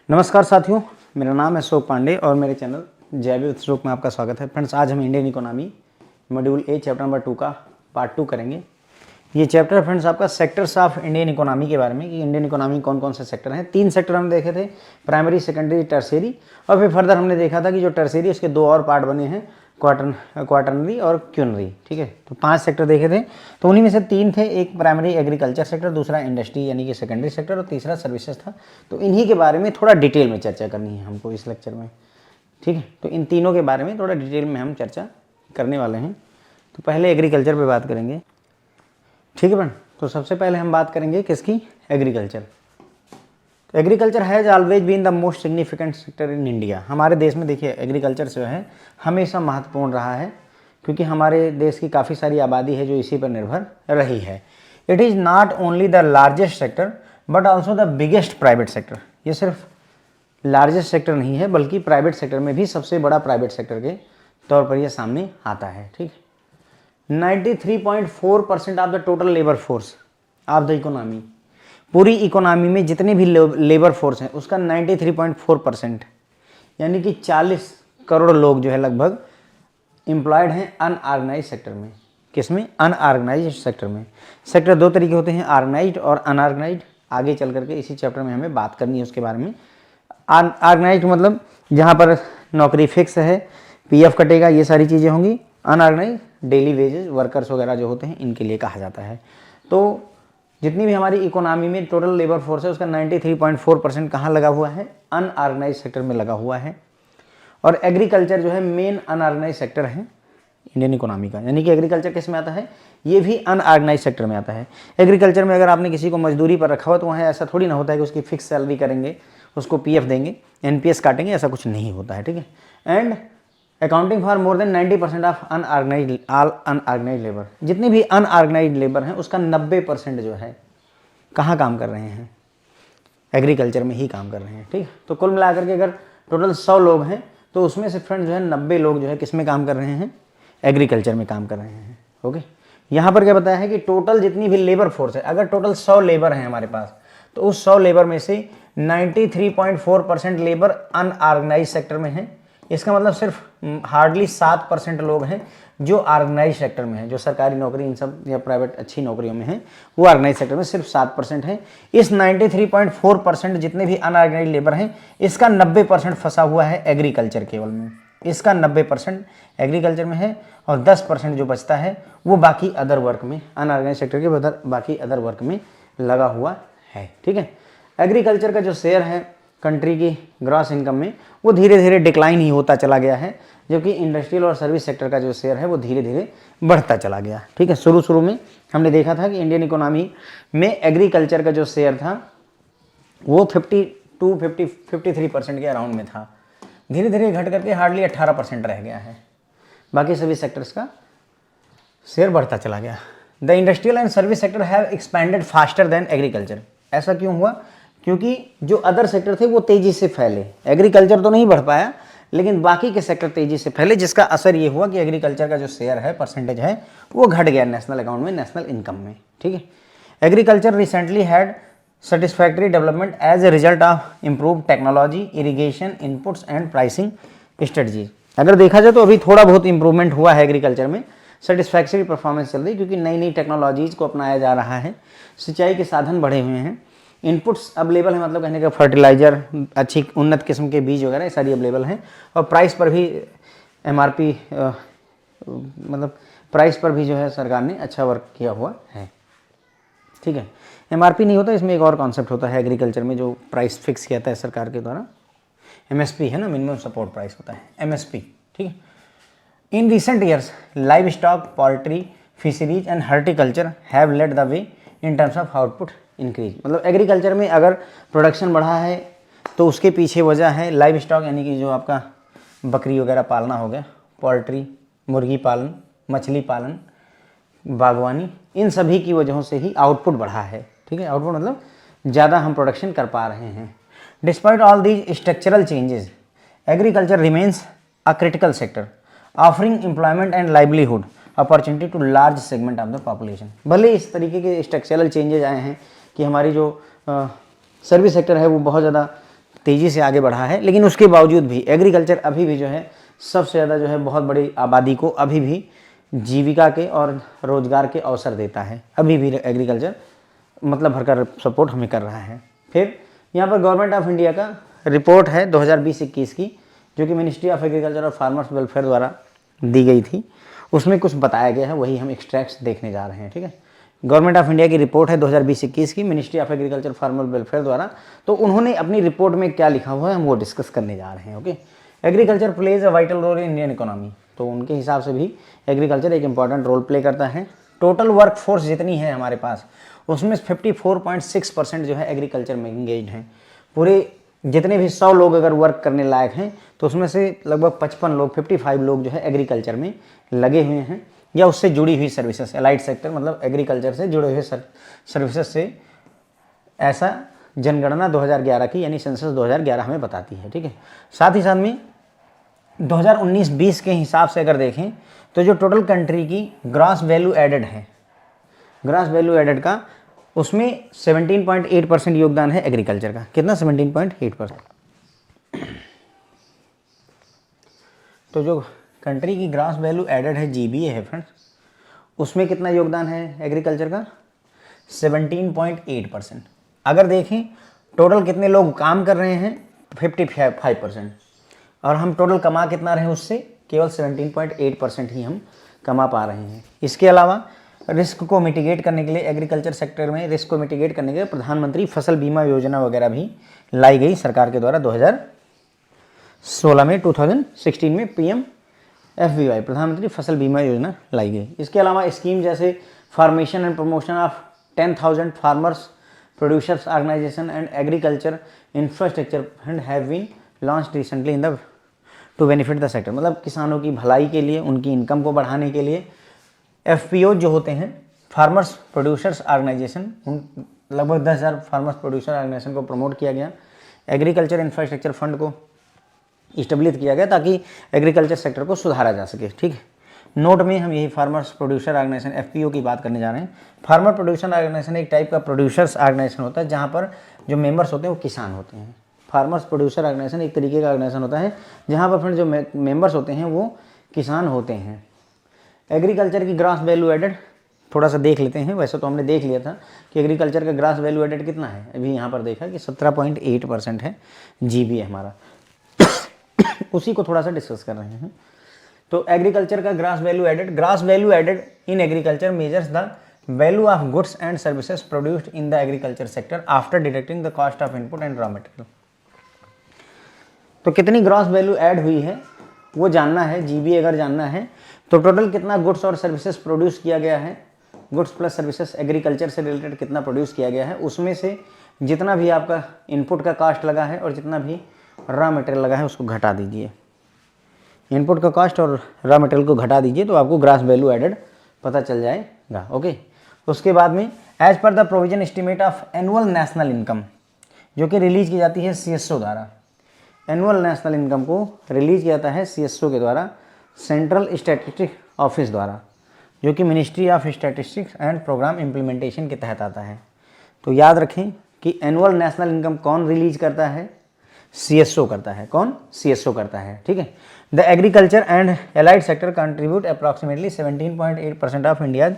नमस्कार साथियों, मेरा नाम है अशोक पांडे और मेरे चैनल जय विद अशोक में आपका स्वागत है। फ्रेंड्स, आज हम Indian economy module A chapter number 2 का पार्ट 2 करेंगे। ये चैप्टर फ्रेंड्स आपका सेक्टर्स ऑफ इंडियन इकोनॉमी के बारे में कि इंडियन इकोनॉमी कौन कौन से सेक्टर हैं। 3 सेक्टर हम देखे थे, प्राइमरी, सेकेंडरी, टर्शियरी, और फिर फर्दर हमने देखा था कि जो टर्शियरी उसके 2 और पार्ट बने हैं, क्वार्टरनरी और क्यूनरी। ठीक है, तो 5 सेक्टर देखे थे। तो उन्हीं में से 3 थे, एक प्राइमरी एग्रीकल्चर सेक्टर, दूसरा इंडस्ट्री यानी कि सेकेंडरी सेक्टर, और तीसरा सर्विसेज था। तो इन्हीं के बारे में थोड़ा डिटेल में चर्चा करनी है हमको इस लेक्चर में। ठीक है, तो इन तीनों के बारे में थोड़ा डिटेल में हम चर्चा करने वाले हैं। तो पहले एग्रीकल्चर पे बात करेंगे। ठीक है फ्रेंड, तो सबसे पहले हम बात करेंगे किसकी? एग्रीकल्चर। तो agriculture has always been the most significant sector in India. हमारे देश में देखिए एग्रीकल्चर जो है हमेशा महत्वपूर्ण रहा है, क्योंकि हमारे देश की काफ़ी सारी आबादी है जो इसी पर निर्भर रही है। It is not only the largest sector but also the biggest private sector. ये सिर्फ लार्जेस्ट सेक्टर नहीं है बल्कि प्राइवेट सेक्टर में भी सबसे बड़ा प्राइवेट सेक्टर के तौर पर यह सामने आता है। ठीक, 93.4% of the total labour force of the economy, पूरी इकोनॉमी में जितने भी लेबर फोर्स हैं उसका 93.4% यानी कि 40 करोड़ लोग जो है लगभग एम्प्लॉयड हैं अनऑर्गेनाइज सेक्टर में। किसमें? अनऑर्गेनाइज सेक्टर में। सेक्टर 2 तरीके होते हैं, ऑर्गेनाइज्ड और अनऑर्गेनाइज्ड। आगे चल करके इसी चैप्टर में हमें बात करनी है उसके बारे में। ऑर्गेनाइज्ड मतलब जहाँ पर नौकरी फिक्स है, पीएफ कटेगा, ये सारी चीज़ें होंगी। अनऑर्गेनाइज डेली वेजेस वर्कर्स वगैरह जो होते हैं इनके लिए कहा जाता है। तो जितनी भी हमारी इकोनॉमी में टोटल लेबर फोर्स है उसका 93.4% कहाँ लगा हुआ है? अनऑर्गेनाइज सेक्टर में लगा हुआ है। और एग्रीकल्चर जो है मेन अनऑर्गेनाइज सेक्टर है इंडियन इकोनॉमी का, यानी कि एग्रीकल्चर किस में आता है? ये भी अनऑर्गेनाइज सेक्टर में आता है। एग्रीकल्चर में अगर आपने किसी को मजदूरी पर रखा हुआ तो वहाँ ऐसा थोड़ी ना होता है कि उसकी फिक्स सैलरी करेंगे, उसको पीएफ देंगे, एनपीएस काटेंगे, ऐसा कुछ नहीं होता है। ठीक है, and accounting for more than 90% of unorganise labour. जितने भी अनऑर्गेनाइज लेबर हैं उसका 90% जो है कहाँ काम कर रहे हैं? एग्रीकल्चर में ही काम कर रहे हैं। ठीक, तो कुल मिलाकर के अगर टोटल 100 लोग हैं तो उसमें से फ्रेंड जो है 90 लोग जो है किस में काम कर रहे हैं? एग्रीकल्चर में काम कर रहे हैं। ओके, यहाँ पर क्या बताया है कि टोटल जितनी भी लेबर फोर्स है, अगर टोटल 100 लेबर हैं हमारे पास, तो उस 100 लेबर में से 93.4% लेबर अनऑर्गेनाइज सेक्टर में है। इसका मतलब सिर्फ हार्डली 7% लोग हैं जो ऑर्गेनाइज सेक्टर में हैं, जो सरकारी नौकरी इन सब या प्राइवेट अच्छी नौकरियों में हैं, वो ऑर्गेनाइज सेक्टर में सिर्फ 7% है। इस 93.4% जितने भी अनऑर्गेनाइज लेबर हैं इसका 90% फंसा हुआ है एग्रीकल्चर केवल में। इसका 90% एग्रीकल्चर में है और 10% जो बचता है वो बाकी अदर वर्क में, अनऑर्गेनाइज सेक्टर के बाकी अदर वर्क में लगा हुआ है। ठीक है, एग्रीकल्चर का जो शेयर है कंट्री की ग्रॉस इनकम में वो धीरे धीरे डिक्लाइन ही होता चला गया है, जबकि इंडस्ट्रियल और सर्विस सेक्टर का जो शेयर है वो धीरे धीरे बढ़ता चला गया। ठीक है, शुरू में हमने देखा था कि इंडियन इकोनॉमी में एग्रीकल्चर का जो शेयर था वो 53% के अराउंड में था। धीरे धीरे घट करके हार्डली 18% रह गया है। बाकी सभी सेक्टर्स का शेयर बढ़ता चला गया। The industrial and service sector have expanded faster than agriculture. ऐसा क्यों हुआ? क्योंकि जो अदर सेक्टर थे वो तेजी से फैले। एग्रीकल्चर तो नहीं बढ़ पाया लेकिन बाकी के सेक्टर तेजी से फैले, जिसका असर ये हुआ कि एग्रीकल्चर का जो शेयर है, परसेंटेज है, वो घट गया नेशनल अकाउंट में, नेशनल इनकम में। ठीक है, agriculture recently had satisfactory development as a result of improve technology, irrigation, inputs and pricing strategy. अगर देखा जाए तो अभी थोड़ा बहुत इंप्रूवमेंट हुआ है एग्रीकल्चर में, सेटिस्फैक्टरी परफॉर्मेंस चल रही है क्योंकि नई नई टेक्नोलॉजीज को अपनाया जा रहा है, सिंचाई के साधन बढ़े हुए हैं, इनपुट्स अवेलेबल है, मतलब कहने का फर्टिलाइजर, अच्छी उन्नत किस्म के बीज वगैरह सारी अवेलेबल हैं, और प्राइस पर भी एमआरपी मतलब प्राइस पर भी जो है सरकार ने अच्छा वर्क किया हुआ है। ठीक है, एमआरपी नहीं होता, इसमें एक और कॉन्सेप्ट होता है एग्रीकल्चर में जो प्राइस फिक्स किया जाता है सरकार के द्वारा, एमएसपी है ना, मिनिमम सपोर्ट प्राइस होता है, एमएसपी। ठीक है, in recent years live stock, poultry, fisheries and horticulture have led the way in terms of output increase. मतलब एग्रीकल्चर में अगर प्रोडक्शन बढ़ा है तो उसके पीछे वजह है लाइव स्टॉक, यानी कि जो आपका बकरी वगैरह पालना हो गया, पोल्ट्री, मुर्गी पालन, मछली पालन, बागवानी, इन सभी की वजहों से ही आउटपुट बढ़ा है। ठीक है, आउटपुट मतलब ज़्यादा हम प्रोडक्शन कर पा रहे हैं। Despite all these structural changes agriculture remains a critical sector offering employment and livelihood opportunity to large segment of the population. भले इस तरीके के स्ट्रक्चरल चेंजेज आए हैं कि हमारी जो सर्विस सेक्टर है वो बहुत ज़्यादा तेज़ी से आगे बढ़ा है, लेकिन उसके बावजूद भी एग्रीकल्चर अभी भी जो है सबसे ज़्यादा जो है बहुत बड़ी आबादी को अभी भी जीविका के और रोज़गार के अवसर देता है। अभी भी एग्रीकल्चर मतलब भरकर सपोर्ट हमें कर रहा है। फिर यहाँ पर गवर्नमेंट ऑफ इंडिया का रिपोर्ट है 2020-21 की, जो कि मिनिस्ट्री ऑफ एग्रीकल्चर और फार्मर्स वेलफेयर द्वारा दी गई थी। उसमें कुछ बताया गया है, वही हम एक्सट्रैक्ट्स देखने जा रहे हैं। ठीक है, गवर्नमेंट ऑफ इंडिया की रिपोर्ट है 2020-21 की, ministry of agriculture farmer welfare द्वारा। तो उन्होंने अपनी रिपोर्ट में क्या लिखा हुआ है हम वो डिस्कस करने जा रहे हैं। Okay, agriculture plays a vital role in Indian economy. तो उनके हिसाब से भी एग्रीकल्चर एक इंपॉर्टेंट रोल प्ले करता है। टोटल वर्क फोर्स जितनी है हमारे पास, उसमें 54.6% जो है एग्रीकल्चर में इंगेज हैं। पूरे जितने भी 100 लोग अगर वर्क करने लायक हैं तो उसमें से लगभग 55 लोग 55 लोग जो है एग्रीकल्चर में लगे हुए हैं या उससे जुड़ी हुई सर्विसेज, एलाइड सेक्टर मतलब एग्रीकल्चर से जुड़े हुए सर्विसेज से। ऐसा जनगणना 2011 की यानी सेंसस 2011 हमें बताती है। ठीक है, साथ ही साथ में 2019-20 के हिसाब से अगर देखें तो जो टोटल कंट्री की ग्रॉस वैल्यू एडेड है, ग्रॉस वैल्यू एडेड का उसमें 17.8% योगदान है एग्रीकल्चर का। कितना? 17.8%। तो जो कंट्री की ग्रॉस वैल्यू एडेड है जीबीए है फ्रेंड्स, उसमें कितना योगदान है एग्रीकल्चर का? 17.8%। अगर देखें टोटल कितने लोग काम कर रहे हैं 55%, और हम टोटल कमा कितना रहे हैं उससे? केवल 17.8% ही हम कमा पा रहे हैं। इसके अलावा रिस्क को मिटिगेट करने के लिए एग्रीकल्चर सेक्टर में रिस्क को मिटिगेट करने के लिए प्रधानमंत्री फसल बीमा योजना वगैरह भी लाई गई सरकार के द्वारा 2016 में। 2016 में PMFBY प्रधानमंत्री फसल बीमा योजना लाई गई। इसके अलावा स्कीम जैसे formation and promotion of 10,000 farmers producers organisation and agriculture infrastructure fund have been launched recently in the to benefit the sector. मतलब किसानों की भलाई के लिए, उनकी इनकम को बढ़ाने के लिए FPO जो होते हैं, फार्मर्स प्रोड्यूसर्स ऑर्गेनाइजेशन, उन लगभग 10,000 फार्मर्स प्रोड्यूसर ऑर्गेनाइजेशन को प्रमोट किया गया। एग्रीकल्चर इंफ्रास्ट्रक्चर फंड को इस्टेब्लिश किया गया ताकि एग्रीकल्चर सेक्टर को सुधारा जा सके। ठीक है, नोट में हम यही फार्मर्स प्रोड्यूसर ऑर्गेनाइजेशन FPO की बात करने जा रहे हैं। फार्मर प्रोड्यूसर ऑर्गेनाइजेशन एक टाइप का प्रोड्यूसर्स ऑर्गेनाइजेशन होता है जहाँ पर जो मेंबर्स होते हैं वो किसान होते हैं। फार्मर्स प्रोड्यूसर ऑर्गेनाइजेशन एक तरीके का ऑर्गेनाइजेशन होता है जहाँ पर फिर जो मेंबर्स होते हैं वो किसान होते हैं। एग्रीकल्चर की ग्रॉस वैल्यू एडेड थोड़ा सा देख लेते हैं। वैसे तो हमने देख लिया था कि एग्रीकल्चर का ग्रॉस वैल्यू एडेड कितना है, अभी यहाँ पर देखा कि 17.8% है जीबी है हमारा। उसी को थोड़ा सा डिस्कस कर रहे हैं। तो एग्रीकल्चर का gross value added in agriculture measures the value of goods and services produced in the agriculture sector after deducting the cost of input and raw material. तो कितनी ग्रॉस वैल्यू ऐड हुई है वो जानना है, जीबी अगर जानना है तो टोटल कितना गुड्स और सर्विसेज प्रोड्यूस किया गया है, गुड्स प्लस सर्विसेज एग्रीकल्चर से रिलेटेड कितना प्रोड्यूस किया गया है, उसमें से जितना भी आपका इनपुट का कॉस्ट लगा है और जितना भी रॉ मटेरियल लगा है उसको घटा दीजिए। इनपुट का कॉस्ट और रॉ मटेरियल को घटा दीजिए तो आपको ग्रॉस वैल्यू एडेड पता चल जाएगा। ओके, उसके बाद में एज पर the provision estimate of annual national income जो कि रिलीज की जाती है CSO द्वारा। एनुअल नेशनल इनकम को रिलीज किया जाता है CSO के द्वारा, सेंट्रल स्टैटिस्टिक्स ऑफिस द्वारा, जो कि ministry of statistics and programme implementation के तहत आता है। तो याद रखें कि एनुअल नेशनल इनकम कौन रिलीज करता है? CSO करता है। कौन? CSO करता है। ठीक है, the agriculture and allied sector contribute approximately 17.8% of India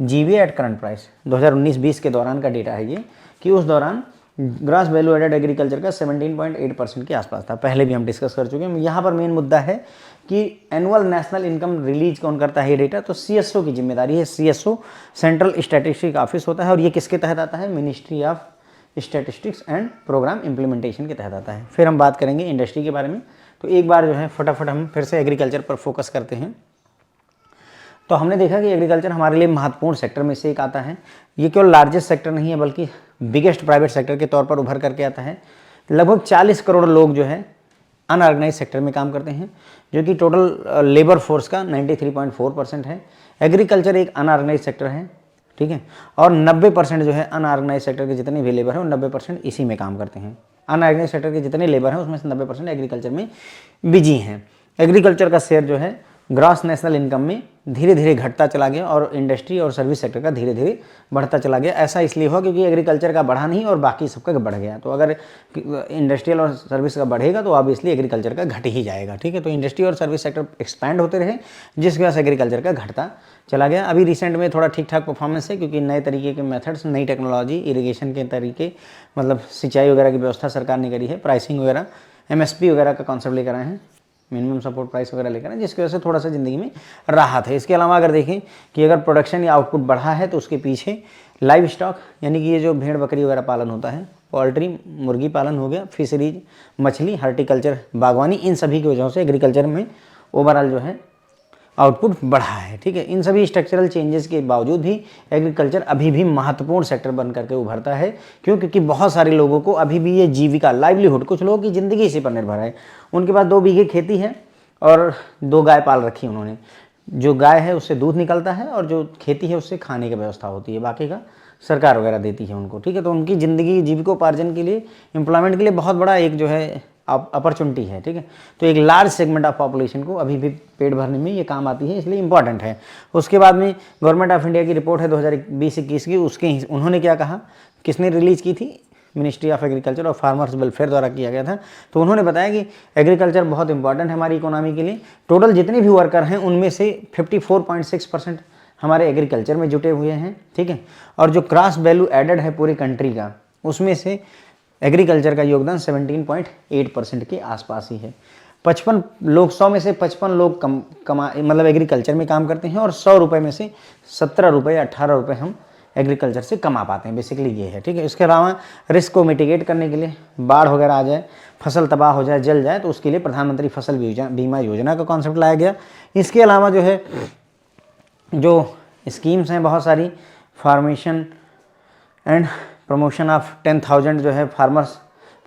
GB at current price. 2019-20 के दौरान का डेटा है ये, कि उस दौरान ग्रॉस वैल्यू एडेड एग्रीकल्चर का 17.8% के आसपास था। पहले भी हम डिस्कस कर चुके हैं। यहाँ पर मेन मुद्दा है कि एनुअल नेशनल इनकम रिलीज कौन करता है ये डेटा, तो CSO की जिम्मेदारी है। CSO सेंट्रल स्टैटिस्टिक्स ऑफिस होता है और ये किसके तहत आता है? Ministry of statistics and programme implementation के तहत आता है। फिर हम बात करेंगे इंडस्ट्री के बारे में। तो एक बार जो है फटाफट हम फिर से एग्रीकल्चर पर फोकस करते हैं। तो हमने देखा कि एग्रीकल्चर हमारे लिए महत्वपूर्ण सेक्टर में से एक आता है। ये केवल लार्जेस्ट सेक्टर नहीं है बल्कि बिगेस्ट प्राइवेट सेक्टर के तौर पर उभर करके आता है। लगभग 40 करोड़ लोग जो है अनऑर्गेनाइज सेक्टर में काम करते हैं, जो कि टोटल लेबर फोर्स का 93.4% है। एग्रीकल्चर एक अनऑर्गेनाइज सेक्टर है। ठीक है, और 90% जो है अनऑर्गेनाइज सेक्टर के जितने भी लेबर हैं वो 90% इसी में काम करते हैं। अनऑर्गेनाइज सेक्टर के जितने लेबर हैं उसमें से 90% एग्रीकल्चर में बिजी हैं। एग्रीकल्चर का शेयर जो है ग्रॉस नेशनल इनकम में धीरे धीरे घटता चला गया और इंडस्ट्री और सर्विस सेक्टर का धीरे धीरे बढ़ता चला गया। ऐसा इसलिए हुआ क्योंकि एग्रीकल्चर का बढ़ा नहीं और बाकी सबका बढ़ गया। तो अगर इंडस्ट्रियल और सर्विस का बढ़ेगा तो ऑब्वियसली एग्रीकल्चर का घट ही जाएगा, ठीक है। तो इंडस्ट्री और सर्विस सेक्टर एक्सपैंड होते रहे, जिसकी वजह से एग्रीकल्चर का घटता चला गया। अभी रिसेंट में थोड़ा ठीक ठाक परफॉर्मेंस है क्योंकि नए तरीके के मेथड्स, नई टेक्नोलॉजी, इरिगेशन के तरीके, मतलब सिंचाई वगैरह की व्यवस्था सरकार ने करी है, प्राइसिंग वगैरह, MSP वगैरह का कॉन्सेप्ट लेकर आए हैं, मिनिमम सपोर्ट प्राइस वगैरह लेकर आए, जिसकी वजह से थोड़ा सा ज़िंदगी में राहत है। इसके अलावा अगर देखें कि अगर प्रोडक्शन या आउटपुट बढ़ा है तो उसके पीछे लाइव स्टॉक यानी कि ये जो भेड़ बकरी वगैरह पालन होता है, पोल्ट्री मुर्गी पालन हो गया, फिशरीज मछली, हार्टिकल्चर बागवानी, इन सभी की वजह से एग्रीकल्चर में ओवरऑल जो है आउटपुट बढ़ा है, ठीक है। इन सभी स्ट्रक्चरल चेंजेस के बावजूद भी एग्रीकल्चर अभी भी महत्वपूर्ण सेक्टर बन करके उभरता है। क्यों? क्योंकि बहुत सारे लोगों को अभी भी ये जीविका, लाइवलीहुड, कुछ लोगों की ज़िंदगी इसी पर निर्भर है। उनके पास 2 बीघे खेती है और 2 गाय पाल रखी है उन्होंने। जो गाय है उससे दूध निकलता है और जो खेती है उससे खाने की व्यवस्था होती है, बाकी का सरकार वगैरह देती है उनको, ठीक है। तो उनकी ज़िंदगी जीविकोपार्जन के लिए, एम्प्लॉयमेंट के लिए बहुत बड़ा एक जो है अपॉर्चुनिटी है, ठीक है। तो एक लार्ज सेगमेंट ऑफ पॉपुलेशन को अभी भी पेट भरने में ये काम आती है, इसलिए इंपॉर्टेंट है। उसके बाद में गवर्नमेंट ऑफ इंडिया की रिपोर्ट है 2020-21 की, उसके उन्होंने क्या कहा, किसने रिलीज़ की थी? मिनिस्ट्री ऑफ एग्रीकल्चर और फार्मर्स वेलफेयर द्वारा किया गया था। तो उन्होंने बताया कि एग्रीकल्चर बहुत इंपॉर्टेंट है हमारी इकोनॉमी के लिए। टोटल जितने भी वर्कर हैं उनमें से 54.6% हमारे एग्रीकल्चर में जुटे हुए हैं, ठीक है। और जो क्रॉस वैल्यू एडेड है पूरी कंट्री का, उसमें से एग्रीकल्चर का योगदान 17.8% के आसपास ही है। 55 लोग, 100 में से 55 लोग मतलब एग्रीकल्चर में काम करते हैं और 100 रुपये में से 17 रुपये या 18 रुपये हम एग्रीकल्चर से कमा पाते हैं। बेसिकली ये है, ठीक है। इसके अलावा रिस्क को मिटिगेट करने के लिए, बाढ़ वगैरह आ जाए, फसल तबाह हो जाए, जल जाए, तो उसके लिए प्रधानमंत्री फसल बीमा योजना का कॉन्सेप्ट लाया गया। इसके अलावा जो है जो स्कीम्स हैं बहुत सारी, फार्मेशन एंड प्रमोशन ऑफ 10,000 जो है फार्मर्स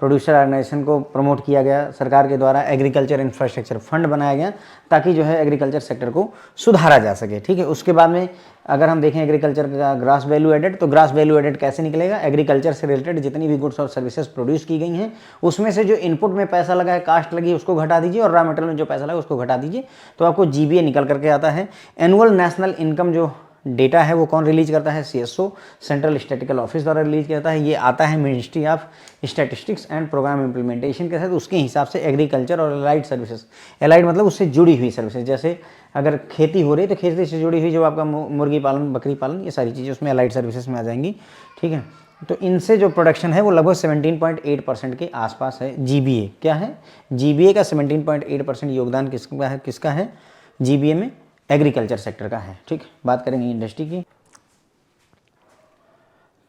प्रोड्यूसर ऑर्गेनाइजेशन को प्रमोट किया गया सरकार के द्वारा। एग्रीकल्चर इंफ्रास्ट्रक्चर फंड बनाया गया ताकि जो है एग्रीकल्चर सेक्टर को सुधारा जा सके, ठीक है। उसके बाद में अगर हम देखें एग्रीकल्चर का ग्रॉस वैल्यू एडेड, तो ग्रॉस वैल्यू एडेड कैसे निकलेगा? एग्रीकल्चर से रिलेटेड जितनी भी गुड्स और सर्विसेज प्रोड्यूस की गई हैं उसमें से जो इनपुट में पैसा लगा है, कास्ट लगी, उसको घटा दीजिए, और रॉ मटेरियल में जो पैसा लगा उसको घटा दीजिए, तो आपको GBA निकल करके आता है। एनुअल नेशनल इनकम जो डेटा है वो कौन रिलीज करता है? CSO, सेंट्रल स्टैटिस्टिकल ऑफिस द्वारा रिलीज किया जाता है। ये आता है ministry of statistics and programme implementation के साथ। उसके हिसाब से एग्रीकल्चर और एलाइड सर्विसेज, एलाइड मतलब उससे जुड़ी हुई सर्विसेज, जैसे अगर खेती हो रही है तो खेती से जुड़ी हुई जो आपका मुर्गी पालन, बकरी पालन, ये सारी चीज़ें उसमें एलाइड सर्विसेज में आ जाएंगी, ठीक है। तो इनसे जो प्रोडक्शन है वो लगभग 17.8% के आसपास है। GBA क्या है? GBA का 17.8% योगदान किसका है GBA में? एग्रीकल्चर सेक्टर का है, ठीक। बात करेंगे इंडस्ट्री की,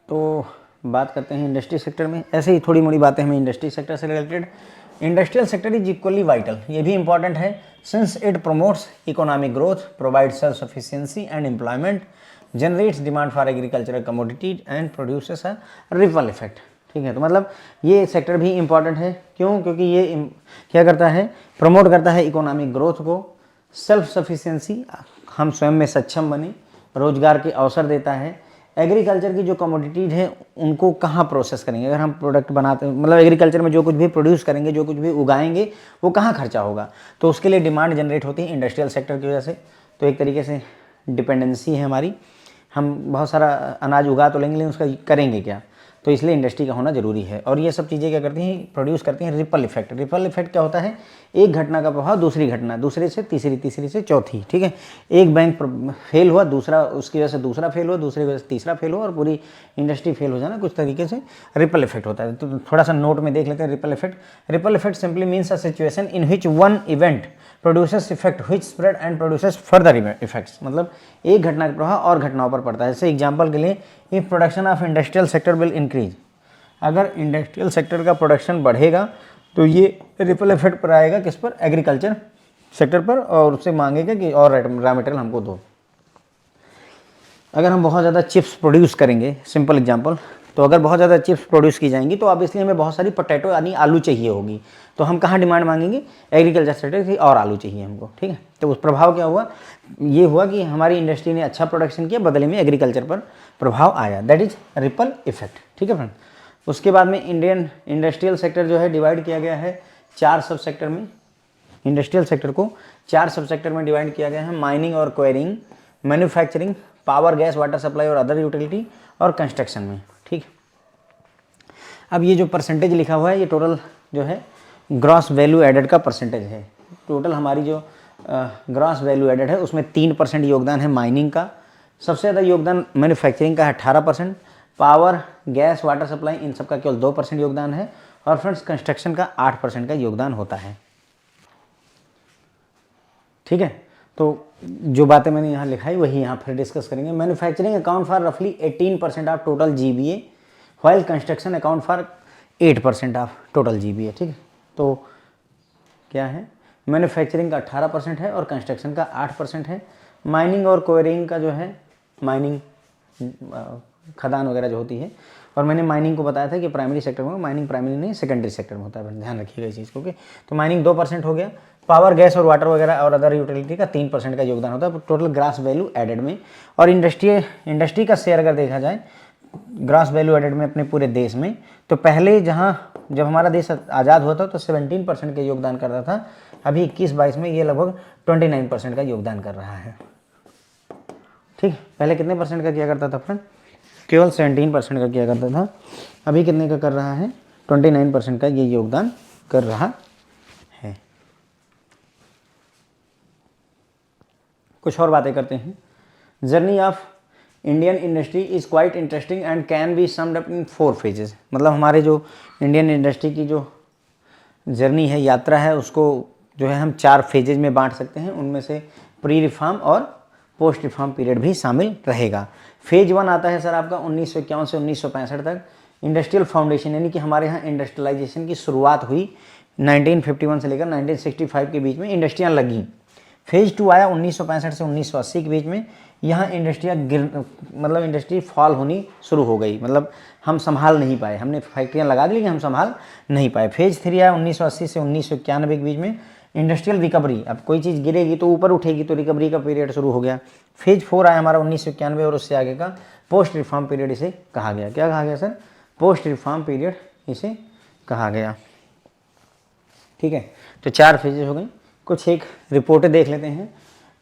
तो बात करते हैं इंडस्ट्री सेक्टर में। ऐसे ही थोड़ी मोड़ी बातें हमें इंडस्ट्री सेक्टर से related. Industrial sector is equally vital, ये भी इंपॉर्टेंट है, since it promotes economic growth, provides self sufficiency and employment, generates demand for agricultural commodity and produces a ripple effect, ठीक है। तो मतलब ये सेक्टर भी इंपॉर्टेंट है। क्यों? क्योंकि ये क्या करता है? प्रमोट करता है इकोनॉमिक ग्रोथ को, सेल्फ सफिशिएंसी, हम स्वयं में सक्षम बने, रोजगार के अवसर देता है। एग्रीकल्चर की जो कमोडिटीज हैं उनको कहाँ प्रोसेस करेंगे? अगर हम प्रोडक्ट बनाते, मतलब एग्रीकल्चर में जो कुछ भी प्रोड्यूस करेंगे, जो कुछ भी उगाएंगे, वो कहाँ खर्चा होगा? तो उसके लिए डिमांड जनरेट होती है इंडस्ट्रियल सेक्टर की वजह से। तो एक तरीके से डिपेंडेंसी है हमारी, हम बहुत सारा अनाज उगा तो लेंगे लेकिन उसका करेंगे क्या? तो इसलिए इंडस्ट्री का होना जरूरी है। और ये सब चीज़ें क्या करती हैं? प्रोड्यूस करती हैं रिपल इफेक्ट। रिपल इफेक्ट क्या होता है? एक घटना का प्रभाव दूसरी घटना, दूसरे से तीसरी, तीसरी से चौथी, ठीक है। एक बैंक फेल हुआ, दूसरा उसकी वजह से दूसरा फेल हुआ, दूसरी वजह से तीसरा फेल हुआ, और पूरी इंडस्ट्री फेल हो जाना, कुछ तरीके से रिपल इफेक्ट होता है। तो थोड़ा सा नोट में देख लेते हैं ripple effect. Ripple effect simply means a situation in which one event produces effect which spread and produces further effects, मतलब एक घटना का प्रभाव और घटनाओं पर पड़ता है। जैसे एग्जांपल के लिए, if production of industrial sector will increase, अगर इंडस्ट्रियल सेक्टर का प्रोडक्शन बढ़ेगा तो ये रिपल इफेक्ट पर आएगा, किस पर? एग्रीकल्चर सेक्टर पर, और उससे मांगेगा कि और रॉ मटेरियल हमको दो। अगर हम बहुत ज़्यादा चिप्स प्रोड्यूस करेंगे, सिंपल एग्जांपल, तो अगर बहुत ज़्यादा चिप्स प्रोड्यूस की जाएंगी तो ऑब्वियसली हमें बहुत सारी पोटैटो यानी आलू चाहिए होगी, तो हम कहाँ डिमांड मांगेंगे? एग्रीकल्चर सेक्टर की, और आलू चाहिए हमको, ठीक है। तो उस प्रभाव क्या हुआ? ये हुआ कि हमारी इंडस्ट्री ने अच्छा प्रोडक्शन किया, बदले में एग्रीकल्चर पर प्रभाव आया, दैट इज रिपल इफेक्ट, ठीक है फ्रेंड। उसके बाद में इंडियन इंडस्ट्रियल सेक्टर जो है डिवाइड किया गया है 4 सब सेक्टर में। इंडस्ट्रियल सेक्टर को 4 सब सेक्टर में डिवाइड किया गया है, माइनिंग और quarrying, manufacturing, power gas water supply और अदर यूटिलिटी, और कंस्ट्रक्शन में। ठीक, अब ये जो परसेंटेज लिखा हुआ है ये टोटल जो है ग्रॉस वैल्यू एडेड का परसेंटेज है। टोटल हमारी जो ग्रॉस वैल्यू एडेड है उसमें 3% योगदान है माइनिंग का, सबसे ज़्यादा योगदान मैन्युफैक्चरिंग का है 18%, power gas water supply in सब का केवल 2% योगदान है, और फ्रेंड्स कंस्ट्रक्शन का 8% का योगदान होता है। ठीक है, तो जो बातें मैंने यहाँ लिखाई वही यहाँ फिर डिस्कस करेंगे। मैन्युफैक्चरिंग अकाउंट फॉर रफली 18% of total GVA, while construction account for 8% of total GVA। ठीक है, तो क्या है, मैन्युफैक्चरिंग का 18% है और कंस्ट्रक्शन का 8% है। माइनिंग और क्वेरिंग का जो है, माइनिंग खदान वगैरह जो होती है, और मैंने माइनिंग को बताया था कि प्राइमरी सेक्टर में, माइनिंग प्राइमरी नहीं सेकेंडरी सेक्टर में होता है, ध्यान रखिएगा इस चीज़ को। तो माइनिंग 2% हो गया, पावर गैस और वाटर वगैरह और अदर यूटिलिटी का 3% का योगदान होता है टोटल ग्रास वैल्यू एडेड में। और इंडस्ट्री का शेयर अगर देखा जाए ग्रास वैल्यू एडेड में अपने पूरे देश में, तो पहले जब हमारा देश आज़ाद हुआ था तो 17% का योगदान कर रहा था, अभी 21-22 में ये लगभग 29% का योगदान कर रहा है। ठीक, पहले कितने परसेंट का किया करता था फ्रेंड, केवल 17% का किया करता था, अभी कितने का कर रहा है, 29% का ये योगदान कर रहा है। कुछ और बातें करते हैं। Journey of Indian industry is quite interesting and can be summed up in 4 phases. मतलब हमारे जो इंडियन इंडस्ट्री की जो जर्नी है, यात्रा है, उसको जो है हम 4 फेजेज में बांट सकते हैं। उनमें से प्री रिफॉर्म और पोस्ट रिफॉर्म पीरियड भी शामिल रहेगा। फेज 1 आता है सर आपका 1951 से 1965 तक, इंडस्ट्रियल फाउंडेशन, यानी कि हमारे यहाँ इंडस्ट्रियलाइजेशन की शुरुआत हुई 1951 से लेकर 1965 के बीच में इंडस्ट्रियाँ लगी। फेज 2 आया 1965 से 1980 के बीच में, यहाँ इंडस्ट्री फॉल होनी शुरू हो गई, मतलब हम संभाल नहीं पाए, हमने फैक्ट्रियाँ लगा दी लेकिन हम संभाल नहीं पाए। फेज 3 आया 1980 से 1991 के बीच में, इंडस्ट्रियल रिकवरी, अब कोई चीज़ गिरेगी तो ऊपर उठेगी, तो रिकवरी का पीरियड शुरू हो गया। फेज 4 आया हमारा 1991 और उससे आगे का पोस्ट रिफॉर्म पीरियड इसे कहा गया। क्या कहा गया सर, पोस्ट रिफॉर्म पीरियड इसे कहा गया। ठीक है, तो 4 फेजेज हो गई। कुछ एक रिपोर्टें देख लेते हैं।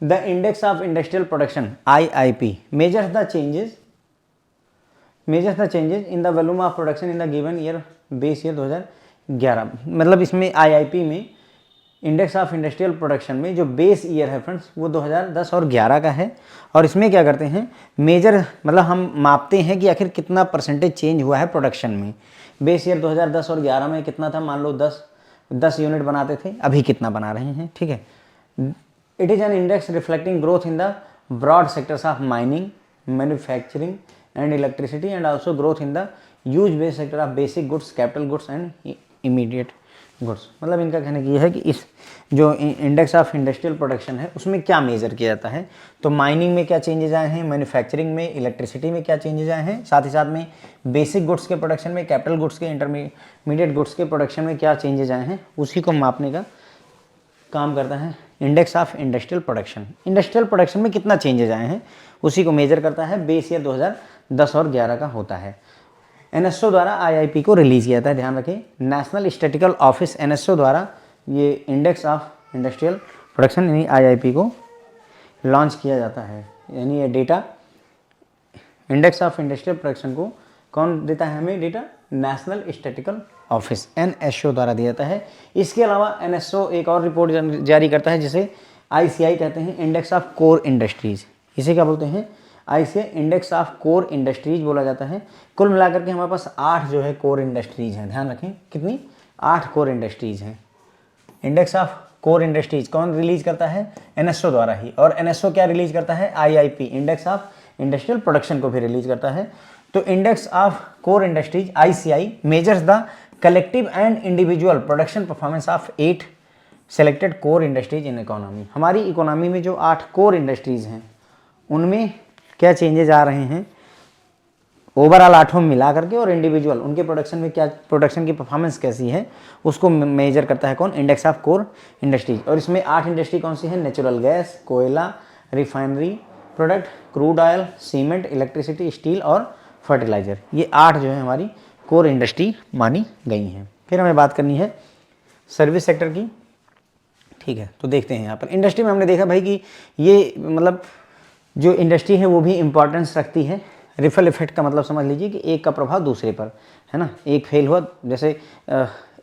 The index of industrial production IIP measures the changes in the volume of production in the given year, base year 2011। मतलब इसमें IIP में इंडेक्स ऑफ इंडस्ट्रियल प्रोडक्शन में जो बेस ईयर है फ्रेंड्स वो 2010 और 11 का है। और इसमें क्या करते हैं, मेजर मतलब हम मापते हैं कि आखिर कितना परसेंटेज चेंज हुआ है प्रोडक्शन में। बेस ईयर 2010 और 11 में कितना था, मान लो 10 यूनिट बनाते थे, अभी कितना बना रहे हैं। ठीक है, it is an index reflecting growth in the broad sectors of mining, manufacturing and electricity and also growth in the use based sector of basic goods, capital goods and immediate goods. मतलब इनका कहने की है कि इस जो index of industrial production है उसमें क्या मेजर किया जाता है, तो माइनिंग में क्या चेंजेज आए हैं, मैन्युफैक्चरिंग में, इलेक्ट्रिसिटी में क्या चेंजेज आए हैं, साथ ही साथ में बेसिक गुड्स के प्रोडक्शन में, कैपिटल गुड्स के, इंटरमीडिएट गुड्स के प्रोडक्शन में क्या चेंजेज आए हैं, उसी को मापने का काम करता है index of industrial production. Industrial production में कितना चेंजेज आए हैं उसी को मेजर करता है, बेस ईयर 2010 और 11 का होता है। NSO द्वारा IIP को रिलीज किया था, ध्यान रखें, नेशनल स्टैटिस्टिकल ऑफिस NSO द्वारा ये इंडेक्स ऑफ इंडस्ट्रियल प्रोडक्शन यानी IIP को लॉन्च किया जाता है। यानी ये data index of industrial production को कौन देता है हमें data, national statistical office NSO द्वारा दिया जाता है। इसके अलावा NSO एक और रिपोर्ट जारी करता है जिसे ICI कहते हैं, इंडेक्स ऑफ कोर इंडस्ट्रीज। इसे क्या बोलते हैं, ICI index of core industries बोला जाता है। कुल मिलाकर के हमारे पास 8 जो है कोर इंडस्ट्रीज हैं, ध्यान रखें कितनी, 8 कोर इंडस्ट्रीज हैं। इंडेक्स ऑफ कोर इंडस्ट्रीज कौन रिलीज करता है, NSO द्वारा ही। और NSO क्या रिलीज करता है, IIP index of industrial production को भी रिलीज करता है। तो index of core industries ICI measures the collective and individual production performance of 8 selected core industries in economy. हमारी इकोनॉमी में जो 8 कोर इंडस्ट्रीज हैं उनमें क्या चेंजेज आ रहे हैं, ओवरऑल 8 मिला करके, और इंडिविजुअल उनके प्रोडक्शन में क्या, प्रोडक्शन की परफॉर्मेंस कैसी है उसको मेजर करता है कौन, इंडेक्स ऑफ कोर इंडस्ट्रीज। और इसमें 8 इंडस्ट्री कौन सी है, नेचुरल गैस, कोयला, refinery product, crude oil, cement, electricity, steel और फर्टिलाइजर। ये 8 जो है हमारी कोर इंडस्ट्री मानी गई हैं। फिर हमें बात करनी है सर्विस सेक्टर की। ठीक है, तो देखते हैं यहाँ पर इंडस्ट्री में हमने देखा भाई कि ये मतलब जो इंडस्ट्री है वो भी इम्पॉर्टेंस रखती है। रिफल इफेक्ट का मतलब समझ लीजिए कि एक का प्रभाव दूसरे पर, है ना। एक फेल हुआ, जैसे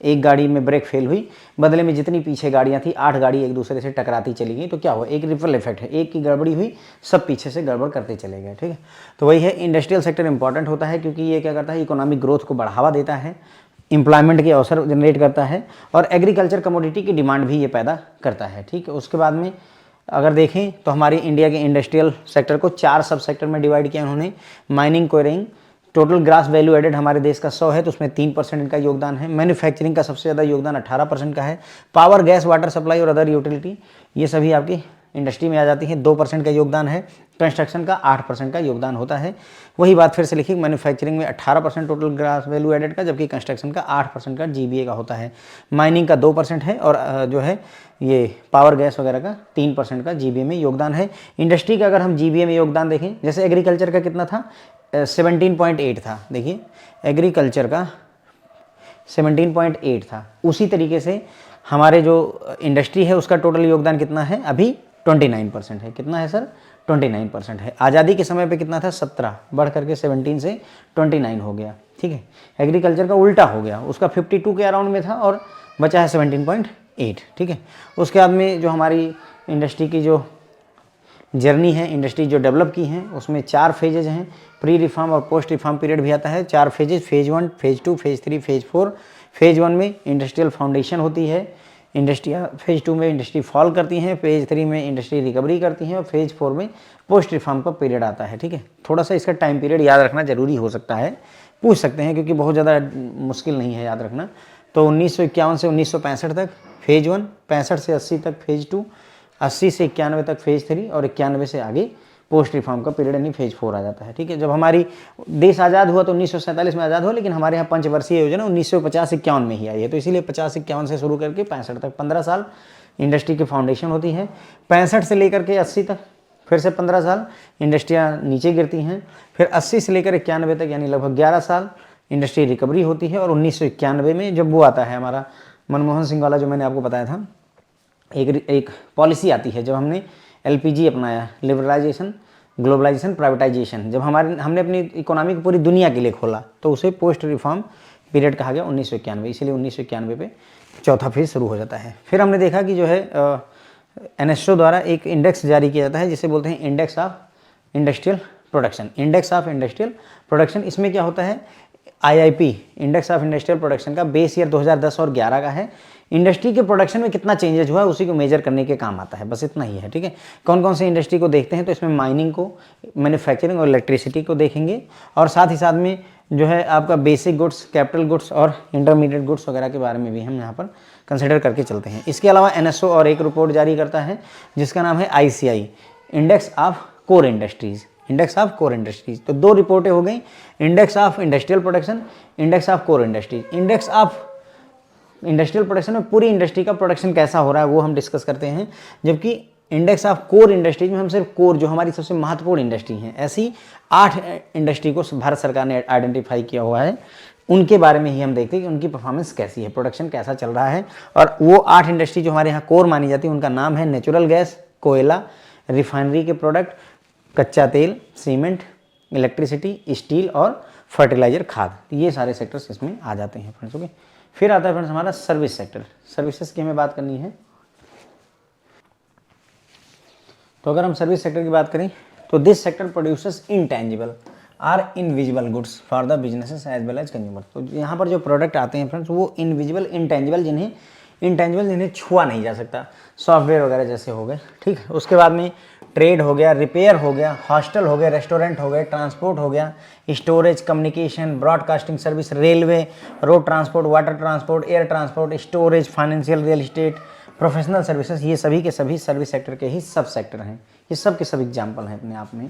एक गाड़ी में ब्रेक फेल हुई, बदले में जितनी पीछे गाड़ियाँ थी 8 गाड़ी एक दूसरे से टकराती चली गई, तो क्या हुआ, एक रिपल इफेक्ट है, एक की गड़बड़ी हुई सब पीछे से गड़बड़ करते चले गए, ठीक है। तो वही है, इंडस्ट्रियल सेक्टर इंपॉर्टेंट होता है क्योंकि ये क्या करता है, इकोनॉमिक ग्रोथ को बढ़ावा देता है, एम्प्लॉयमेंट के अवसर जनरेट करता है और एग्रीकल्चर कमोडिटी की डिमांड भी ये पैदा करता है, ठीक है। उसके बाद में अगर देखें तो हमारी इंडिया के इंडस्ट्रियल सेक्टर को 4 सब सेक्टर में डिवाइड किया उन्होंने। Mining, quarrying, total gross value added हमारे देश का 100 है तो उसमें 3% इनका योगदान है। मैन्युफैक्चरिंग का सबसे ज़्यादा योगदान 18% का है। पावर, गैस, वाटर सप्लाई और अदर यूटिलिटी ये सभी आपकी इंडस्ट्री में आ जाती है, 2% का योगदान है। कंस्ट्रक्शन का 8% का योगदान होता है। वही बात फिर से लिखी, मैन्युफैक्चरिंग में 18% टोटल ग्रास वैल्यू एडेड का, जबकि कंस्ट्रक्शन का 8% का जीबीए का होता है। माइनिंग का 2% है और जो है ये पावर, गैस वगैरह का 3% का जीबीए में योगदान है। इंडस्ट्री का अगर हम जीबीए में योगदान देखें, जैसे एग्रीकल्चर का कितना था, 17.8 था, देखिए एग्रीकल्चर का 17.8 था। उसी तरीके से हमारे जो इंडस्ट्री है उसका टोटल योगदान कितना है, अभी 29% है। कितना है सर, 29% है। आज़ादी के समय पे कितना था, 17, बढ़ करके 17 से 29 हो गया, ठीक है। एग्रीकल्चर का उल्टा हो गया, उसका 52 के अराउंड में था और बचा है 17.8, ठीक है। उसके बाद में जो हमारी इंडस्ट्री की जो जर्नी है, इंडस्ट्री जो डेवलप की हैं, उसमें 4 फेजेज हैं। प्री रिफॉर्म और पोस्ट रिफॉर्म पीरियड भी आता है। 4 phases, phase 1, phase 2, phase 3, phase 4। Phase 1 में इंडस्ट्रियल फाउंडेशन होती है, इंडस्ट्री फेज 2 में इंडस्ट्री फॉल करती हैं, फेज 3 में इंडस्ट्री रिकवरी करती हैं और फेज 4 में पोस्ट रिफॉर्म का पीरियड आता है, ठीक है। थोड़ा सा इसका टाइम पीरियड याद रखना जरूरी हो सकता है, पूछ सकते हैं क्योंकि बहुत ज़्यादा मुश्किल नहीं है याद रखना। तो 1951 से 1965 तक फेज 1, 65 से 80 तक फेज 2, 80 से 91 तक फेज 3 और 91 से आगे पोस्ट रिफॉर्म का पीरियड यानी फेज 4 आ जाता है, ठीक है। जब हमारी देश आज़ाद हुआ तो 1947 में आज़ाद हुआ, लेकिन हमारे यहाँ पंचवर्षीय योजना 1950-51 में ही आई है, तो इसीलिए 50-51 से शुरू करके 65 तक 15 साल इंडस्ट्री की फाउंडेशन होती है। 65 से लेकर के 80 तक फिर से 15 साल इंडस्ट्रियाँ नीचे गिरती हैं। फिर 80 से लेकर 91 तक यानी लगभग 11 साल इंडस्ट्री रिकवरी होती है और 1991 में जब वो आता है हमारा मनमोहन सिंह वाला जो मैंने आपको बताया था, एक पॉलिसी आती है, जब हमने एलपीजी अपनाया, लिबरलाइजेशन, ग्लोबलाइजेशन, प्राइवेटाइजेशन, जब हमने अपनी इकोनॉमी को पूरी दुनिया के लिए खोला तो उसे पोस्ट रिफॉर्म पीरियड कहा गया 1991, इसीलिए 1991 पे चौथा फेज शुरू हो जाता है। फिर हमने देखा कि जो है एनएसओ द्वारा एक इंडेक्स जारी किया जाता है जिसे बोलते हैं index of industrial production. Index of industrial production, इसमें क्या होता है, IIP index of industrial production का बेस ईयर 2010 और 11 का है। इंडस्ट्री के प्रोडक्शन में कितना चेंजेस हुआ है उसी को मेजर करने के काम आता है, बस इतना ही है, ठीक है। कौन कौन से इंडस्ट्री को देखते हैं तो इसमें माइनिंग को, मैन्युफैक्चरिंग और इलेक्ट्रिसिटी को देखेंगे और साथ ही साथ में जो है आपका बेसिक गुड्स, कैपिटल गुड्स और इंटरमीडिएट गुड्स वगैरह के बारे में भी हम यहाँ पर कंसिडर करके चलते हैं। इसके अलावा एनएसओ और एक रिपोर्ट जारी करता है जिसका नाम है ICI, index of core industries, index of core industries. तो 2 रिपोर्टें हो गई, index of industrial production, index of core industries. Index of industrial production में पूरी इंडस्ट्री का प्रोडक्शन कैसा हो रहा है वो हम डिस्कस करते हैं, जबकि इंडेक्स ऑफ कोर इंडस्ट्रीज में हम सिर्फ कोर जो हमारी सबसे महत्वपूर्ण इंडस्ट्री हैं, ऐसी 8 इंडस्ट्री को भारत सरकार ने आइडेंटिफाई किया हुआ है, उनके बारे में ही हम देखते हैं कि उनकी परफॉर्मेंस कैसी है, प्रोडक्शन कैसा चल रहा है। और वो 8 इंडस्ट्री जो हमारे यहाँ कोर मानी जाती है उनका नाम है नेचुरल गैस, कोयला, रिफाइनरी के प्रोडक्ट, कच्चा तेल, सीमेंट, इलेक्ट्रिसिटी, स्टील और फर्टिलाइजर, खाद, ये सारे सेक्टर्स इसमें आ जाते हैं फ्रेंड्स, ओके। फिर आता है फ्रेंड्स हमारा सर्विस सेक्टर। सर्विसेज की हमें बात करनी है, तो अगर हम सर्विस सेक्टर की बात करें तो this sector produces intangible or invisible goods for the businesses as well as consumer. तो यहाँ पर जो प्रोडक्ट आते हैं फ्रेंड्स वो इनविजिबल, इंटेंजिबल, जिन्हें छुआ नहीं जा सकता, सॉफ्टवेयर वगैरह जैसे हो गए, ठीक है। उसके बाद में ट्रेड हो गया, रिपेयर हो गया, हॉस्टल हो गया, रेस्टोरेंट हो गए, ट्रांसपोर्ट हो गया, storage, communication, broadcasting service, railway, road transport, water transport, air transport, storage, financial, real estate, professional services, ये सभी के सभी सर्विस सेक्टर के ही सब सेक्टर हैं। ये सब के सब एग्जाम्पल हैं अपने आप में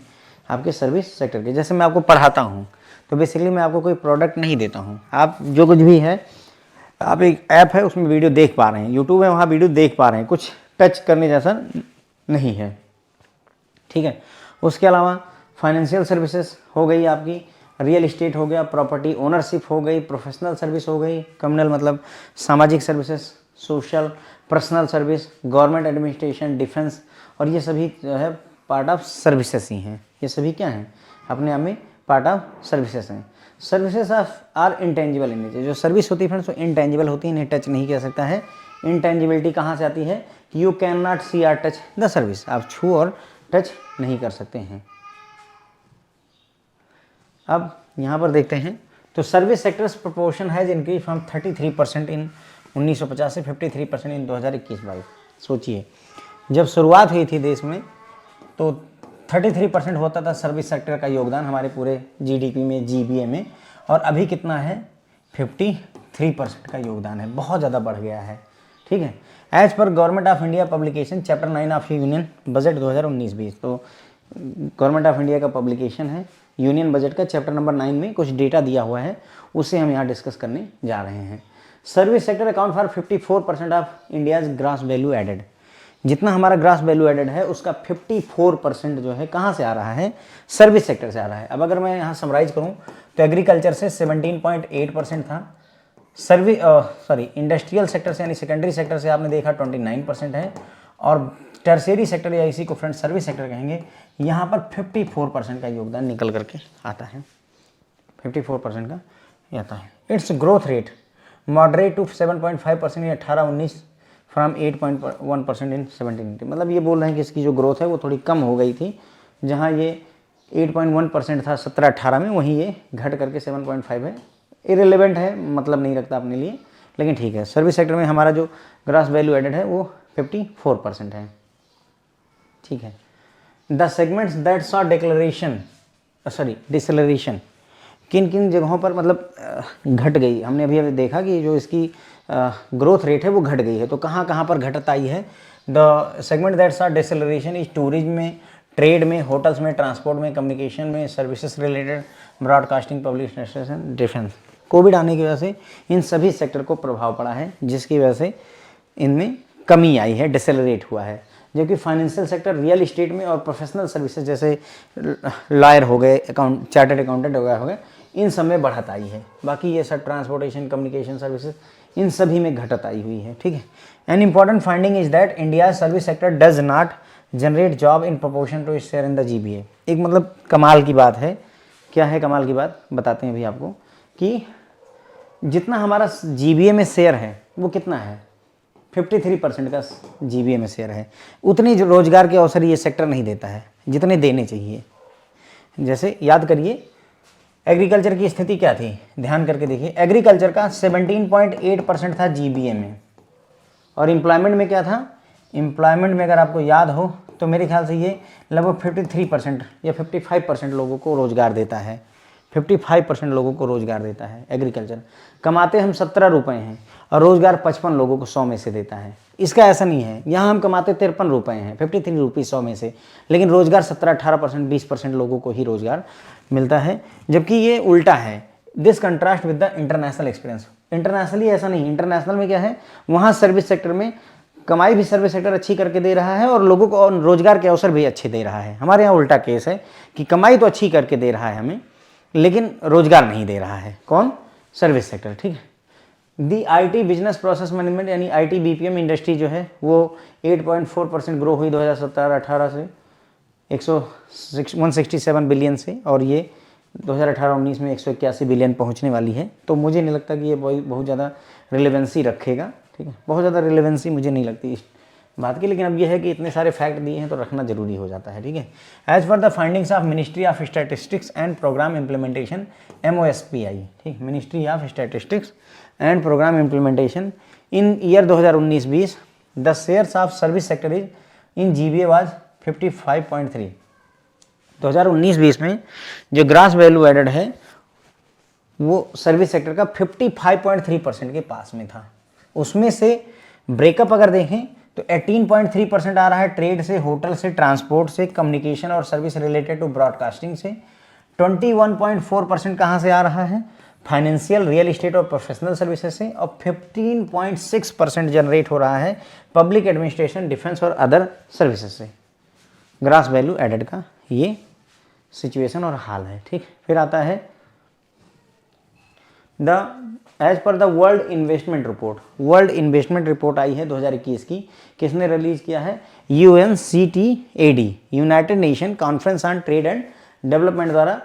आपके सर्विस सेक्टर के। जैसे मैं आपको पढ़ाता हूँ तो बेसिकली मैं आपको कोई प्रोडक्ट नहीं देता हूँ, आप जो कुछ भी है, आप एक ऐप है उसमें वीडियो देख पा रहे हैं, यूट्यूब है वहाँ वीडियो देख पा रहे हैं, कुछ टच करने जैसा नहीं है, ठीक है। उसके अलावा फाइनेंशियल सर्विसेज हो गई आपकी, रियल इस्टेट हो गया, प्रॉपर्टी ओनरशिप हो गई, प्रोफेशनल सर्विस हो गई, कम्युनल मतलब सामाजिक services, social, personal service, government administration, defence, और ये सभी जो है पार्ट ऑफ सर्विसेज ही हैं। ये सभी क्या हैं, अपने आप में पार्ट ऑफ सर्विसेज हैं। Services of are intangible in nature. जो सर्विस होती है फ्रेंड्स वो इंटेंजिबल होती है, इन्हें टच नहीं किया सकता है। इंटेंजिबिलिटी कहाँ से आती है, you can not see or touch the service, आप छू और टच नहीं कर सकते हैं। अब यहाँ पर देखते हैं तो service sectors proportion has increase from 33% इन 1950 से 53% इन 2021-22। सोचिए जब शुरुआत हुई थी देश में तो 33% होता था सर्विस सेक्टर का योगदान हमारे पूरे जीडीपी में, जीबीए में, और अभी कितना है, 53% का योगदान है, बहुत ज़्यादा बढ़ गया है। ठीक है, as per government of India publication chapter 9 of union budget 2019-20। तो गवर्नमेंट ऑफ इंडिया का पब्लिकेशन है यूनियन बजट का, चैप्टर नंबर 9 में कुछ डेटा दिया हुआ है, उसे हम यहाँ डिस्कस करने जा रहे हैं। Service sector account for 54% of India's gross value added. जितना हमारा ग्रॉस वैल्यू एडेड है उसका 54% जो है कहाँ से आ रहा है, सर्विस सेक्टर से आ रहा है। अब अगर मैं यहाँ समराइज करूँ तो एग्रीकल्चर से 17.8% था, इंडस्ट्रियल सेक्टर से यानी सेकेंडरी सेक्टर से आपने देखा 29% है, और टर्शियरी सेक्टर या इसी को फ्रेंड सर्विस सेक्टर कहेंगे, यहाँ पर 54% का योगदान निकल करके आता है, 54% का आता है। Its growth rate moderate to 7.5% in 18-19 from 8.1% in 17-18। मतलब ये बोल रहे हैं कि इसकी जो ग्रोथ है वो थोड़ी कम हो गई थी, जहाँ ये 8.1% था 17-18 में, वहीं ये घट करके 7.5 है। इरेलीवेंट है, मतलब नहीं रखता अपने लिए, लेकिन ठीक है। सर्विस सेक्टर में हमारा जो ग्रॉस वैल्यू एडेड है वो 54% है। ठीक है, the segments that saw deceleration, किन किन जगहों पर मतलब घट गई, हमने अभी देखा कि जो इसकी ग्रोथ रेट है वो घट गई है, तो कहाँ कहाँ पर घटत आई है। The segment that saw deceleration is tourism में, ट्रेड में, होटल्स में, ट्रांसपोर्ट में, कम्युनिकेशन में, services related, broadcasting, public administration, defence. Covid आने की वजह से इन सभी सेक्टर को प्रभाव पड़ा है, जिसकी वजह से इनमें कमी आई है, डिसेलरेट हुआ है। जबकि फाइनेंशियल सेक्टर, रियल इस्टेट में और प्रोफेशनल सर्विसेज जैसे लॉयर हो गए, चार्टर्ड अकाउंटेंट हो गए, इन सब में बढ़त आई है। बाकी ये सब ट्रांसपोर्टेशन, कम्युनिकेशन सर्विसेज, इन सभी में घटत आई हुई है। ठीक है, an important finding is that India service sector does not generate job in proportion to its share in the GBA. एक मतलब कमाल की बात है, क्या है कमाल की बात, बताते हैं अभी आपको, कि जितना हमारा जीबीए में शेयर है वो कितना है, 53% का जीबीए में शेयर है, उतनी जो रोजगार के अवसर ये सेक्टर नहीं देता है जितने देने चाहिए। जैसे याद करिए एग्रीकल्चर की स्थिति क्या थी, ध्यान करके देखिए, एग्रीकल्चर का 17.8% था जीबीए में, और एम्प्लॉयमेंट में क्या था, एम्प्लॉयमेंट में अगर आपको याद हो तो मेरे ख्याल से ये लगभग 53% या 55% लोगों को रोजगार देता है, 55% लोगों को रोजगार देता है एग्रीकल्चर। कमाते हम 17 रुपये हैं और रोजगार 55 लोगों को 100 में से देता है। इसका ऐसा नहीं है, यहाँ हम कमाते 53 रुपये हैं, 53 रुपीज़ 100 में से, लेकिन रोजगार 17-18%, 20% लोगों को ही रोजगार मिलता है, जबकि ये उल्टा है। This contrast with the international experience. Internationally ऐसा नहीं, इंटरनेशनल में क्या है, वहाँ सर्विस सेक्टर में कमाई भी सर्विस सेक्टर अच्छी करके दे रहा है और लोगों को रोजगार के अवसर भी अच्छे दे रहा है। हमारे यहाँ उल्टा केस है कि कमाई तो अच्छी करके दे रहा है हमें, लेकिन रोजगार नहीं दे रहा है। कौन, सर्विस सेक्टर। ठीक है, दी आईटी बिजनेस प्रोसेस मैनेजमेंट यानी आईटी बीपीएम इंडस्ट्री जो है वो 8.4% ग्रो हुई 2017-18 से 167 बिलियन से, और ये 2018-19 में 181 बिलियन पहुंचने वाली है। तो मुझे नहीं लगता कि ये बहुत ज़्यादा रिलेवेंसी रखेगा। ठीक है, बहुत ज़्यादा रिलेवेंसी मुझे नहीं लगती इस बात की, लेकिन अब ये है कि इतने सारे फैक्ट दिए हैं तो रखना जरूरी हो जाता है। ठीक है, एज पर the findings of ministry of statistics and programme implementation MOSPI, ठीक, ministry of statistics and programme implementation, in year 2019-20 the shares of service sector is in GBA was 55.3। 2019-20 में जो ग्रॉस वैल्यू एडेड है वो service sector का 55.3% के पास में था। उसमें से ब्रेकअप अगर देखें तो 18.3% आ रहा है ट्रेड से, होटल से, ट्रांसपोर्ट से, कम्युनिकेशन और सर्विस रिलेटेड टू ब्रॉडकास्टिंग से। 21.4% कहाँ से आ रहा है, फाइनेंशियल, रियल इस्टेट और प्रोफेशनल सर्विसेज से, और 15.6% जनरेट हो रहा है पब्लिक एडमिनिस्ट्रेशन, डिफेंस और अदर सर्विसेज से। ग्रॉस वैल्यू एडेड का ये सिचुएशन और हाल है। ठीक, फिर आता है द एज पर the world investment report, world investment report आई है 2021 की, किसने रिलीज किया है? UNCTAD, United Nation Conference on Trade and Development द्वारा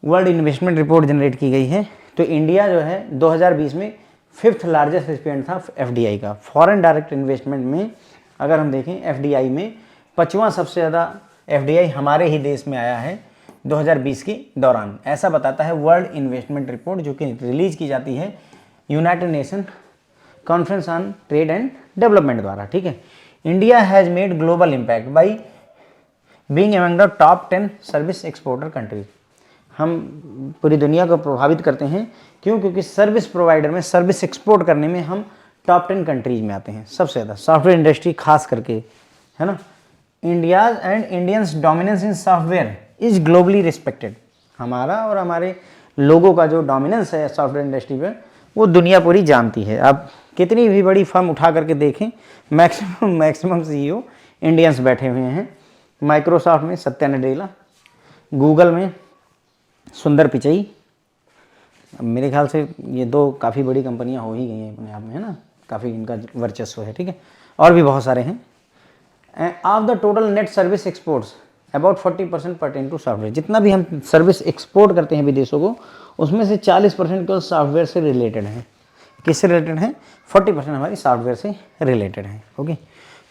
वर्ल्ड इन्वेस्टमेंट रिपोर्ट जनरेट की गई है। तो इंडिया जो है 2020 में 5th लार्जेस्ट रेसिपिएंट था FDI का। फॉरेन डायरेक्ट इन्वेस्टमेंट में अगर हम देखें FDI में 5वां सबसे ज़्यादा FDI हमारे ही देश में आया है 2020 के दौरान, ऐसा बताता है वर्ल्ड इन्वेस्टमेंट रिपोर्ट, जो कि रिलीज की जाती है United Nation Conference on Trade and Development द्वारा। ठीक है, India has made global impact by being among the top 10 service exporter countries. हम पूरी दुनिया को प्रभावित करते हैं, क्यों? क्योंकि सर्विस प्रोवाइडर में, सर्विस एक्सपोर्ट करने में हम टॉप 10 कंट्रीज में आते हैं सबसे ज़्यादा, सॉफ्टवेयर इंडस्ट्री खास करके, है ना। India's and Indians dominance in software is globally respected. हमारा और हमारे लोगों का जो डोमिनेंस है सॉफ्टवेयर इंडस्ट्री पे, वो दुनिया पूरी जानती है। आप कितनी भी बड़ी फर्म उठा करके देखें, मैक्सिमम CEO इंडियंस बैठे हुए हैं। माइक्रोसॉफ्ट में सत्या नडेला, गूगल में सुंदर पिचई, मेरे ख्याल से ये 2 काफ़ी बड़ी कंपनियां हो ही गई हैं अपने आप में, है ना, काफ़ी इनका वर्चस्व है। ठीक है, और भी बहुत सारे हैं। Of the total net service exports about 40% pertain to software. जितना भी हम सर्विस एक्सपोर्ट करते हैं विदेशों को, उसमें से 40% केवल सॉफ्टवेयर से रिलेटेड है। किससे रिलेटेड है? 40% हमारी सॉफ्टवेयर से रिलेटेड है। ओके,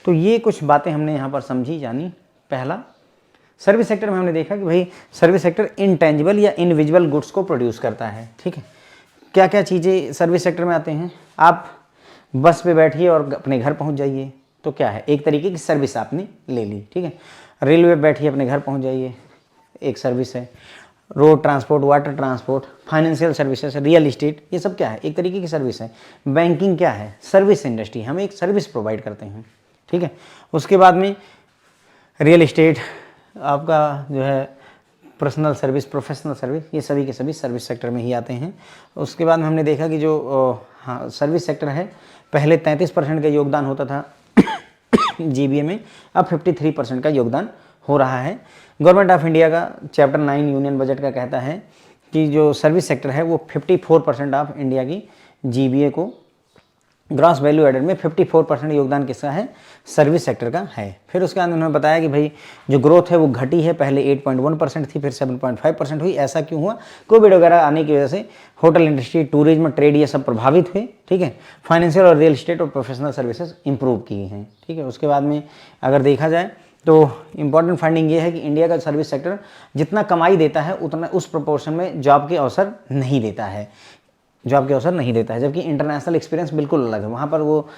तो ये कुछ बातें हमने यहाँ पर समझी, जानी। पहला, सर्विस सेक्टर में हमने देखा कि भाई सर्विस सेक्टर इनटेंजिबल या इनविजिबल गुड्स को प्रोड्यूस करता है। ठीक है, क्या क्या चीज़ें सर्विस सेक्टर में आते हैं? आप बस पे बैठिए और अपने घर पहुंच जाइए, तो क्या है? एक तरीके की सर्विस आपने ले ली। ठीक है, रेलवे पे बैठिए अपने घर पहुंच जाइए, एक सर्विस है। Road transport, water transport, financial services, real estate, ये सब क्या है? एक तरीके की सर्विस है। बैंकिंग क्या है? सर्विस इंडस्ट्री, हम एक सर्विस प्रोवाइड करते हैं। ठीक है, उसके बाद में रियल इस्टेट, आपका जो है पर्सनल सर्विस, प्रोफेशनल सर्विस, ये सभी के सभी सर्विस सेक्टर में ही आते हैं। उसके बाद में हमने देखा कि जो सर्विस सेक्टर है, पहले 33% का योगदान होता था GBA में, अब 53% का योगदान हो रहा है। गवर्नमेंट ऑफ इंडिया का चैप्टर 9 यूनियन बजट का कहता है कि जो सर्विस सेक्टर है वो 54% ऑफ इंडिया की GBA को, ग्रॉस वैल्यू एडेड में 54% योगदान किसका है? सर्विस सेक्टर का है। फिर उसके बाद उन्होंने बताया कि भाई जो ग्रोथ है वो घटी है, पहले 8.1% थी, फिर 7.5% हुई। ऐसा क्यों हुआ? कोविड वगैरह आने की वजह से होटल इंडस्ट्री, टूरिज्म, ट्रेड, ये सब प्रभावित हुए। ठीक है, फाइनेंशियल और रियल इस्टेट और प्रोफेशनल सर्विसेज इंप्रूव की हैं। ठीक है, उसके बाद में अगर देखा जाए तो इंपॉर्टेंट फाइंडिंग ये है कि इंडिया का सर्विस सेक्टर जितना कमाई देता है उतना उस प्रोपोर्शन में जॉब के अवसर नहीं देता है, जॉब के अवसर नहीं देता है। जबकि इंटरनेशनल एक्सपीरियंस बिल्कुल अलग है, वहाँ पर वो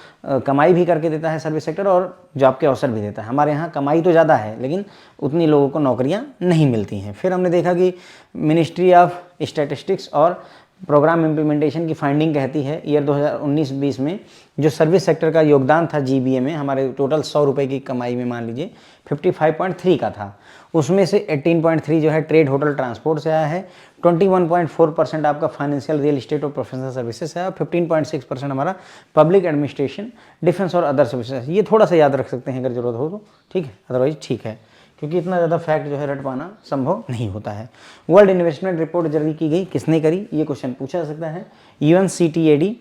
कमाई भी करके देता है सर्विस सेक्टर और जॉब के अवसर भी देता है। हमारे यहाँ कमाई तो ज़्यादा है लेकिन उतनी लोगों को नौकरियाँ नहीं मिलती हैं। फिर हमने देखा कि मिनिस्ट्री ऑफ स्टैटिस्टिक्स और प्रोग्राम इम्प्लीमेंटेशन की फाइंडिंग कहती है ईयर 2019-20 में जो सर्विस सेक्टर का योगदान था GBA में, हमारे टोटल 100 रुपये की कमाई में मान लीजिए 55.3 का था, उसमें से 18.3 जो है ट्रेड, होटल, ट्रांसपोर्ट से आया है, 21.4% आपका फाइनेंशियल, रियल इस्टेट और प्रोफेशनल सर्विसेज है, और 15.6% हमारा पब्लिक एडमिनिस्ट्रेशन, डिफेंस और अदर सर्विसेज। ये थोड़ा सा याद रख सकते हैं अगर जरूरत हो तो, ठीक है, अदरवाइज ठीक है, क्योंकि इतना ज़्यादा फैक्ट जो है रट पाना संभव नहीं होता है। वर्ल्ड इन्वेस्टमेंट रिपोर्ट जारी की गई, किसने करी? ये क्वेश्चन पूछा जा सकता है। UNCTAD,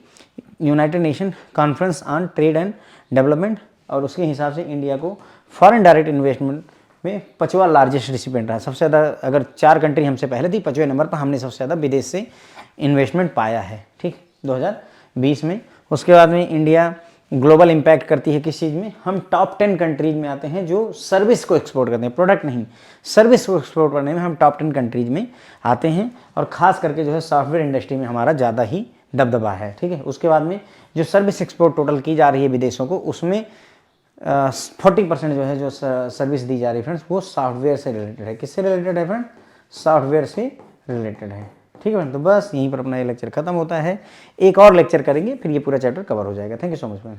United Nation Conference on Trade and development, और उसके हिसाब से इंडिया को फॉरेन डायरेक्ट इन्वेस्टमेंट में 5वां लार्जेस्ट रिसिपेंट रहा। सबसे ज़्यादा अगर 4 कंट्री हमसे पहले थी, 5वें नंबर पर हमने सबसे ज़्यादा विदेश से इन्वेस्टमेंट पाया है। ठीक, 2020 में। उसके बाद में इंडिया ग्लोबल इम्पैक्ट करती है किस चीज़ में? हम टॉप 10 कंट्रीज में आते हैं जो सर्विस को एक्सपोर्ट करते हैं, प्रोडक्ट नहीं, सर्विस को एक्सपोर्ट करने में हम टॉप 10 कंट्रीज में आते हैं, और ख़ास करके जो है सॉफ्टवेयर इंडस्ट्री में हमारा ज़्यादा ही दबदबा है। ठीक है, उसके बाद में जो सर्विस एक्सपोर्ट टोटल की जा रही है विदेशों को, उसमें 40% जो है जो सर्विस दी जा रही है फ्रेंड्स, वो सॉफ्टवेयर से रिलेटेड है। किससे रिलेटेड है फ्रेंड? सॉफ्टवेयर से रिलेटेड है। ठीक है, तो बस यहीं पर अपना ये लेक्चर खत्म होता है। एक और लेक्चर करेंगे फिर ये पूरा चैप्टर कवर हो जाएगा। Thank you so much friend.